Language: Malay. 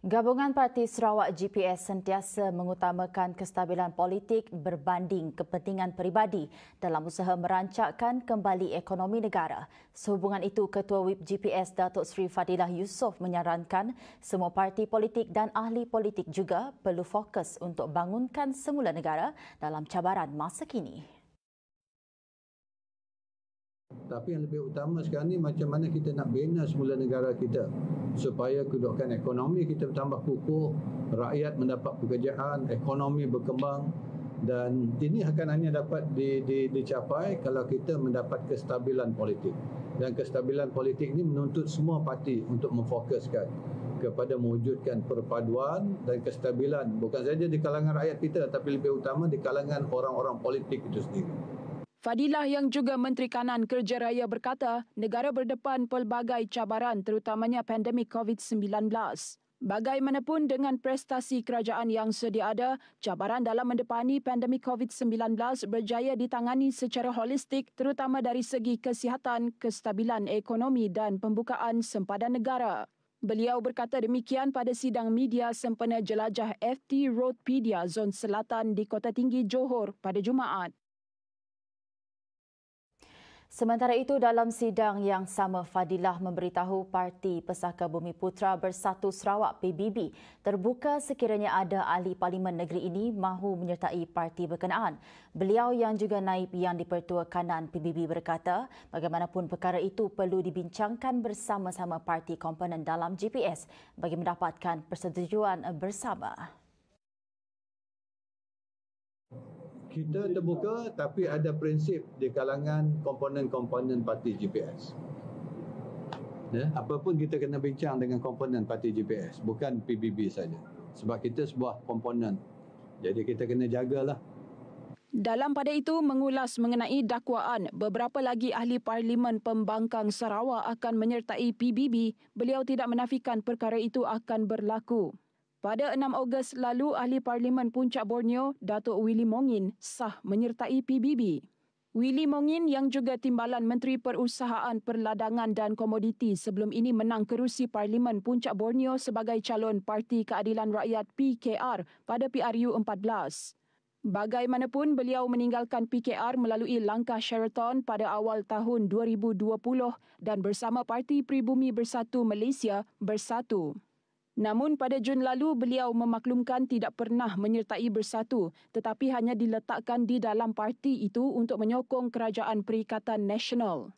Gabungan Parti Sarawak GPS sentiasa mengutamakan kestabilan politik berbanding kepentingan peribadi dalam usaha merancakkan kembali ekonomi negara. Sehubungan itu, Ketua Whip GPS Datuk Seri Fadilah Yusof menyarankan semua parti politik dan ahli politik juga perlu fokus untuk bangunkan semula negara dalam cabaran masa kini. Tapi yang lebih utama sekarang ni macam mana kita nak bina semula negara kita supaya kedudukan ekonomi kita bertambah kukuh, rakyat mendapat pekerjaan, ekonomi berkembang, dan ini akan hanya dapat dicapai kalau kita mendapat kestabilan politik. Dan kestabilan politik ini menuntut semua parti untuk memfokuskan kepada mewujudkan perpaduan dan kestabilan bukan saja di kalangan rakyat kita tapi lebih utama di kalangan orang-orang politik itu sendiri. Fadilah yang juga Menteri Kanan Kerja Raya berkata, negara berdepan pelbagai cabaran terutamanya pandemik COVID-19. Bagaimanapun dengan prestasi kerajaan yang sedia ada, cabaran dalam mendepani pandemik COVID-19 berjaya ditangani secara holistik terutama dari segi kesihatan, kestabilan ekonomi dan pembukaan sempadan negara. Beliau berkata demikian pada sidang media sempena jelajah FT Roadpedia Zon Selatan di Kota Tinggi Johor pada Jumaat. Sementara itu, dalam sidang yang sama, Fadilah memberitahu Parti Pesaka Bumi Putra Bersatu Sarawak PBB terbuka sekiranya ada ahli Parlimen negeri ini mahu menyertai parti berkenaan. Beliau yang juga naib yang di-Pertua Kanan PBB berkata, bagaimanapun perkara itu perlu dibincangkan bersama-sama parti komponen dalam GPS bagi mendapatkan persetujuan bersama. Kita terbuka tapi ada prinsip di kalangan komponen-komponen parti GPS. Ya, apapun kita kena bincang dengan komponen parti GPS, bukan PBB saja. Sebab kita sebuah komponen. Jadi kita kena jagalah. Dalam pada itu mengulas mengenai dakwaan beberapa lagi ahli Parlimen Pembangkang Sarawak akan menyertai PBB, beliau tidak menafikan perkara itu akan berlaku. Pada 6 Ogos lalu, Ahli Parlimen Puncak Borneo, Datuk Willy Mongin, sah menyertai PBB. Willy Mongin yang juga Timbalan Menteri Perusahaan Perladangan dan Komoditi sebelum ini menang kerusi Parlimen Puncak Borneo sebagai calon Parti Keadilan Rakyat PKR pada PRU 14. Bagaimanapun, beliau meninggalkan PKR melalui langkah Sheraton pada awal tahun 2020 dan bersama Parti Pribumi Bersatu Malaysia bersatu. Namun pada Jun lalu beliau memaklumkan tidak pernah menyertai Bersatu tetapi hanya diletakkan di dalam parti itu untuk menyokong kerajaan Perikatan Nasional.